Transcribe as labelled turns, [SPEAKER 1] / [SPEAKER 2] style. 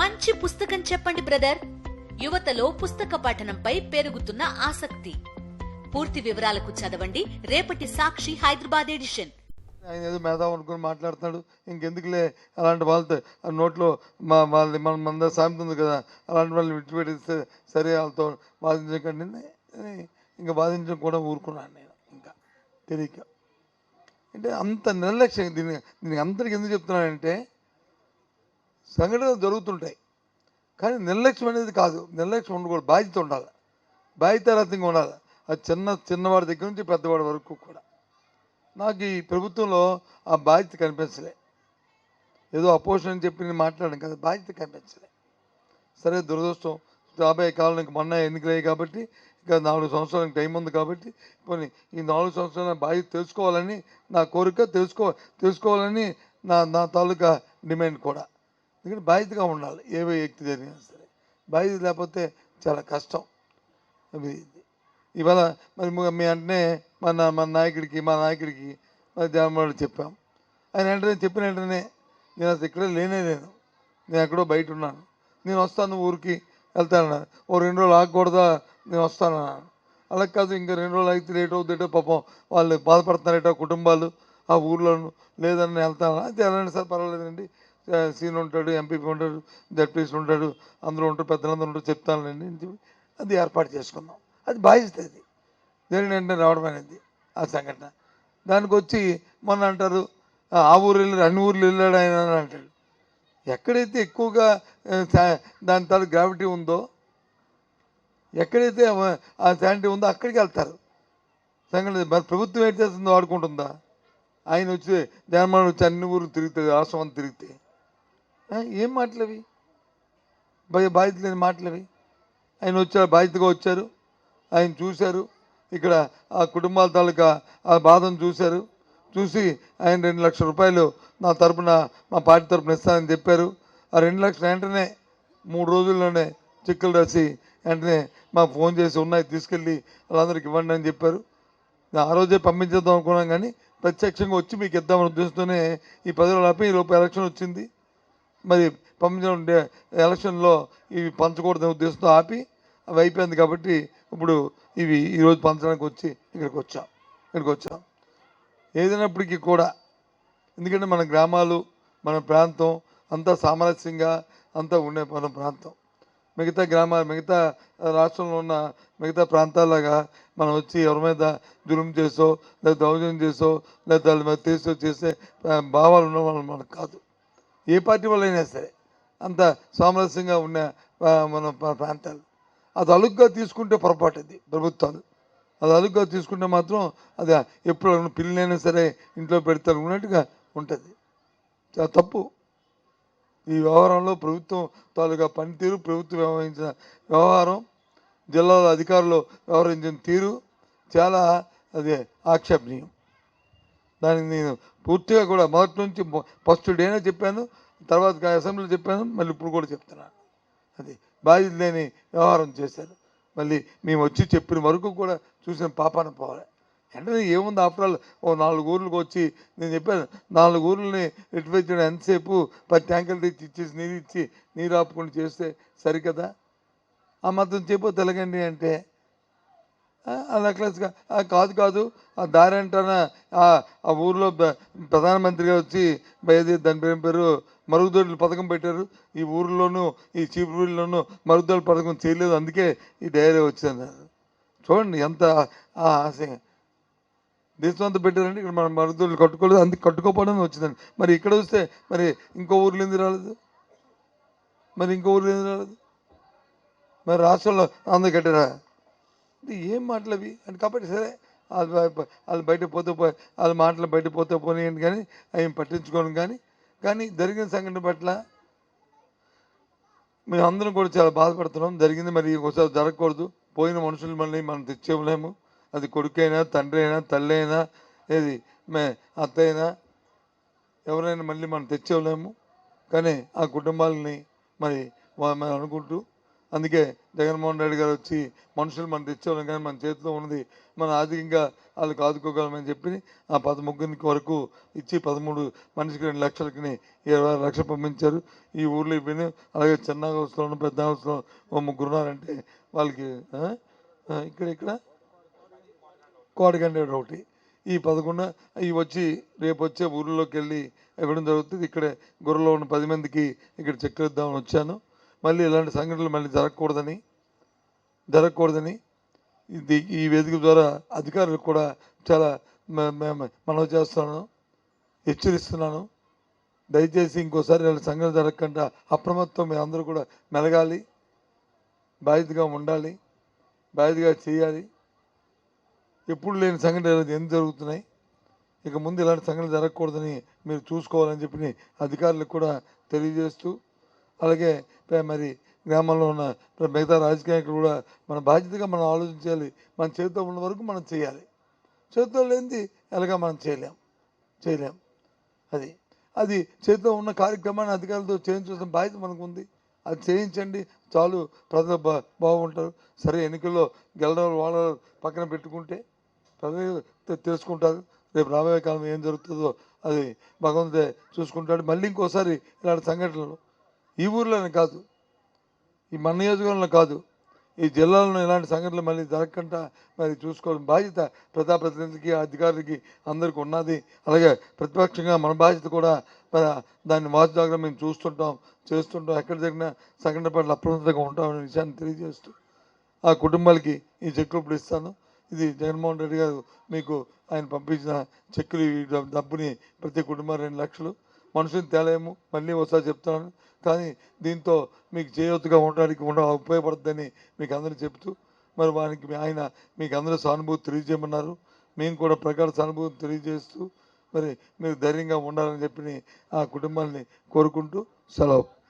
[SPEAKER 1] మంచి పుస్తకం చెప్పండి బ్రదర్. యువతలో పుస్తక పఠనంపై పెరుగుతున్న ఆసక్తి. పూర్తి వివరాలకు చదవండి రేపటి సాక్షి హైదరాబాద్ ఎడిషన్.
[SPEAKER 2] ఆయన ఏదో మేధావు అనుకుని మాట్లాడుతున్నాడు, ఇంకెందుకులే అలాంటి వాళ్ళతో నోట్లో మన సామెత ఉంది కదా, అలాంటి వాళ్ళని విడిచిపెట్టిస్తే సరే వాళ్ళతో బాధించకండి ఇంకా బాధించడం కూడా ఊరుకున్నాను నేను. ఇంకా తెలియక అంటే అంత నిర్లక్ష్యం. దీనికి అందరికి ఎందుకు చెప్తున్నానంటే సంఘటనలు జరుగుతుంటాయి కానీ నిర్లక్ష్యం అనేది కాదు. నిర్లక్ష్యం ఉండకూడదు, బాధ్యత ఉండాలి, బాధ్యతారహితంగా ఉండాలి. అది చిన్నవాడి దగ్గర నుంచి పెద్దవాడి వరకు కూడా. నాకు ఈ ప్రభుత్వంలో ఆ బాధ్యత కనిపించలే. ఏదో అపోజిషన్ అని చెప్పి నేను మాట్లాడాను కదా, బాధ్యత కనిపించలే. సరే దురదృష్టం, రాబోయే కాలం మొన్న ఎన్నికలయ్యాయి కాబట్టి ఇంకా 4 సంవత్సరాలకు టైం ఉంది కాబట్టి పోనీ ఈ 4 సంవత్సరాల బాధ్యత తెలుసుకోవాలని నా కోరిక, తెలుసుకోవాలని నా తాలూకా డిమాండ్ కూడా. ఎందుకంటే బాధ్యతగా ఉండాలి ఏ వ్యక్తి జరిగినా సరే. బాధ్యత లేకపోతే చాలా కష్టం. ఇవాళ మరి మీ వెంటనే మా నాయకుడికి మరి జగన్మోహన్ చెప్పాం. ఆయన వెంటనే చెప్పిన వెంటనే నేను అసలు ఇక్కడే లేను, నేను ఎక్కడో బయట ఉన్నాను, నేను వస్తాను ఊరికి వెళ్తాను. ఓ 2 రోజులు ఆగకూడదా, నేను వస్తాను. అలా కాదు, ఇంకా 2 రోజులు అయితే లేట్ అవుతుందేటో, పాపం వాళ్ళు బాధపడుతున్నారట కుటుంబాలు ఆ ఊర్లోనూ, లేదని వెళ్తాను. అయితే వెళ్ళండి సార్, పర్వాలేదండి, సీన్ ఉంటాడు, ఎంపీపీ ఉంటాడు, జడ్పీసీ ఉంటాడు, అందరూ ఉంటారు, పెద్దలందరూ ఉంటారు, చెప్తానులేండి. అది ఏర్పాటు చేసుకున్నాం. అది బాధ్యత. అది దేని వెంటనే రావడం అనేది ఆ సంఘటన. దానికి వచ్చి మొన్న అంటారు ఆ ఊరు వెళ్ళాడు, అన్ని ఊర్లు వెళ్ళాడు ఆయన అని అంటాడు. ఎక్కడైతే ఎక్కువగా దాని తాలూకు గ్రావిటీ ఉందో, ఎక్కడైతే ఆ శానిటీ ఉందో అక్కడికి వెళ్తారు. సంఘటన మరి ప్రభుత్వం ఏం చేస్తుందో వాడుకుంటుందా? ఆయన వచ్చి జగన్మోహన్ వచ్చి అన్ని ఊర్లు తిరిగితే, రాష్ట్రం అంతా తిరిగితే ఏం మాటలవి? బాధ్యత లేని మాటలవి. ఆయన వచ్చారు, బాధ్యతగా వచ్చారు, ఆయన చూశారు, ఇక్కడ ఆ కుటుంబాల తాలూకా ఆ బాధను చూసి ఆయన 2 లక్షల రూపాయలు నా తరపున, మా పార్టీ తరపున ఇస్తానని చెప్పారు. ఆ 2 లక్షలు వెంటనే 3 రోజుల్లోనే చెక్కులు రాసి వెంటనే మాకు ఫోన్ చేసి ఉన్నాయి తీసుకెళ్ళి వాళ్ళందరికి ఇవ్వండి అని చెప్పారు. ఆ రోజే పంపించేద్దాం అనుకున్నాం కానీ ప్రత్యక్షంగా వచ్చి మీకు ఇద్దామని ఉద్దేశంతోనే ఈ 10 రోజులు ఆపి ఈ లోపు ఎలక్షన్ వచ్చింది. మరి పంపించడం ఎలక్షన్లో ఇవి పంచకూడదనే ఉద్దేశంతో ఆపి అవి అయిపోయింది కాబట్టి ఇప్పుడు ఇవి ఈరోజు పంచడానికి వచ్చి ఇక్కడికి వచ్చాం. ఏదైనప్పటికీ కూడా ఎందుకంటే మన గ్రామాలు, మన ప్రాంతం అంతా సామరస్యంగా అంతా ఉండే మన ప్రాంతం. మిగతా గ్రామాలు, మిగతా రాష్ట్రంలో ఉన్న మిగతా ప్రాంతాల్లాగా మనం వచ్చి ఎవరి మీద జులుం చేసో, లేదా దౌర్జన్యం చేసో, లేదా వాళ్ళ మీద చేసే భావాలు ఉన్న వాళ్ళు మనకు కాదు. ఏ పార్టీ వాళ్ళైనా సరే అంత సామరస్యంగా ఉన్న మన ప్రాంతాలు. అది అలుగ్గా తీసుకుంటే పొరపాటు. అది ప్రభుత్వాలు అది అలుగ్గా తీసుకుంటే మాత్రం అది ఎప్పుడు పిల్లలైనా సరే ఇంట్లో పెడతారు ఉన్నట్టుగా ఉంటుంది. చాలా తప్పు. ఈ వ్యవహారంలో ప్రభుత్వం తాలూకా పనితీరు, ప్రభుత్వం వ్యవహరించిన వ్యవహారం, జిల్లాల అధికారులు వ్యవహరించిన తీరు చాలా ఆక్షేపణీయం. దానికి నేను పూర్తిగా కూడా మొదటి నుంచి ఫస్ట్ డేనే చెప్పాను, తర్వాత అసెంబ్లీలో చెప్పాను, మళ్ళీ ఇప్పుడు కూడా చెప్తున్నాను. అది బాధ్యత లేని వ్యవహారం చేశారు. మళ్ళీ మేము వచ్చి చెప్పిన వరకు కూడా చూసిన పాపాన పోవాలి. వెంటనే ఏముంది, ఆఫ్టర్ ఆల్ ఓ 4 ఊర్లకు వచ్చి నేను చెప్పాను, 4 ఊర్లని రెట్టిఫై చేయడం ఎంతసేపు, 10 ట్యాంకులు తెచ్చి ఇచ్చేసి నీరు ఆపుకొని చేస్తే సరికదా? ఆ మాత్రం చేయకపోతే ఎలాగండి అంటే అలా క్లాస్గా కాదు ఆ దారి అంటానా ఆ ఊర్లో ప్రధానమంత్రిగా వచ్చి దాని పేరు మరుగుదొడ్ల పథకం పెట్టారు. ఈ ఊర్లోనూ ఈ చీపురులోనూ మరుగుదొడ్ల పథకం చేయలేదు, అందుకే ఈ డైరీ వచ్చిందన్నారు. చూడండి ఎంత దేశం అంతా పెట్టారండి. ఇక్కడ మనం మరుగుదొడ్లు కట్టుకోలేదు, అందుకు కట్టుకోపోవడం వచ్చిందండి. మరి ఇక్కడ వస్తే మరి ఇంకో ఊర్లో ఎందుకు రాలేదు? మరి రాష్ట్రంలో అందరు కట్టారా? ఏం మాటలు అవి అని. కాబట్టి సరే వాళ్ళు బయట పోతే వాళ్ళ మాటలు బయట పోతే పోనీయండి, కానీ అవి పట్టించుకోను. కానీ జరిగిన సంఘటన పట్ల మేము అందరం కూడా చాలా బాధపడుతున్నాం. జరిగింది మరి ఒకసారి జరగకూడదు. పోయిన మనుషులు మళ్ళీ మనం తెచ్చేయలేము. అది కొడుకైనా, తండ్రి అయినా, తల్లి అయినా, ఏది అత్త అయినా, ఎవరైనా మళ్ళీ మనం తెచ్చేయలేము. కానీ ఆ కుటుంబాలని మరి మనం అనుకుంటూ అందుకే జగన్మోహన్ రెడ్డి గారు వచ్చి మనుషులు మనం తెచ్చేవాళ్ళం, కానీ మన చేతిలో ఉన్నది మన ఆర్థికంగా వాళ్ళకి ఆదుకోగలమని చెప్పి ఆ 13 వరకు ఇచ్చి 13 మనిషికి 2 లక్షలకి 26 లక్షలు పంపించారు. ఈ ఊర్లో ఇవ్వను. అలాగే చిన్న హౌస్లో పెద్ద హౌస్లో ఓ ముగ్గురు ఉన్నారంటే వాళ్ళకి ఇక్కడ కోడగండేడు ఒకటి, ఈ 11 ఇవి వచ్చి రేపు వచ్చే ఊర్లోకి వెళ్ళి ఇవ్వడం జరుగుతుంది. ఇక్కడే గుర్రలో ఉన్న 10 మందికి ఇక్కడ చెక్కులు ఇద్దామని వచ్చాను. మళ్ళీ ఇలాంటి సంఘటనలు మళ్ళీ జరగకూడదని ఈ వేదిక ద్వారా అధికారులకు కూడా చాలా మనవి చేస్తున్నాను, హెచ్చరిస్తున్నాను. దయచేసి ఇంకోసారి ఇలాంటి సంఘటన జరగకుండా అప్రమత్తం మీరు అందరూ కూడా మెలగాలి, బాధ్యతగా ఉండాలి, బాధ్యతగా చేయాలి. ఎప్పుడు లేని సంఘటనలు ఎందుకు జరుగుతున్నాయి, ఇక ముందు ఇలాంటి సంఘటనలు జరగకూడదని మీరు చూసుకోవాలని చెప్పి అధికారులకు కూడా తెలియజేస్తూ, అలాగే మరి గ్రామంలో ఉన్న మిగతా రాజకీయ నాయకులు కూడా మన బాధ్యతగా మనం ఆలోచించాలి. మన చేతిలో ఉన్న వరకు మనం చేయాలి, చేతిలో లేనిది ఎలాగా మనం చేయలేం. అది చేతిలో ఉన్న కార్యక్రమాన్ని అధికారులతో చేయించాల్సిన బాధ్యత మనకు ఉంది. అది చేయించండి చాలు, ప్రజలు బాగుంటారు. సరే, ఎన్నికల్లో గెలడం వాళ్ళ పక్కన పెట్టుకుంటే ప్రజలు తెలుసుకుంటారు. రేపు రాబోయే కాలం ఏం జరుగుతుందో అది భగవంతుడే చూసుకుంటాడు. మళ్ళీ ఇంకోసారి ఇలాంటి సంఘటనలు ఈ ఊర్లోనే కాదు, ఈ మన నియోజకవర్గంలో కాదు, ఈ జిల్లాలో ఇలాంటి సంఘటనలు మళ్ళీ జరగకుండా మరి చూసుకోవడం బాధ్యత ప్రజాప్రతినిధులకి, అధికారులకి అందరికీ ఉన్నది. అలాగే ప్రతిపక్షంగా మన బాధ్యత కూడా మరి దాన్ని వాచుదాగ్రం మేము చేస్తుంటాం. ఎక్కడ జరిగిన సంఘటన పట్ల అప్రమత్తంగా ఉంటామనే విషయాన్ని తెలియజేస్తూ ఆ కుటుంబాలకి ఈ చెక్కులు ఇప్పుడు ఇస్తాను. ఇది జగన్మోహన్ రెడ్డి గారు మీకు ఆయన పంపించిన చెక్కులు. ఈ డబ్బుని ప్రతి కుటుంబం 2 లక్షలు. మనుషుని తేలేము, మళ్ళీ ఒకసారి చెప్తున్నాను, కానీ దీంతో మీకు చేయూతగా ఉండడానికి ఉపయోగపడుతుందని మీకు అందరూ చెప్తూ, మరి వానికి ఆయన మీకు అందరూ సానుభూతి తెలియజేయమన్నారు. మేము కూడా ప్రకార సానుభూతి తెలియజేస్తూ మరి మీరు ధైర్యంగా ఉండాలని చెప్పి ఆ కుటుంబాన్ని కోరుకుంటూ సెలవు.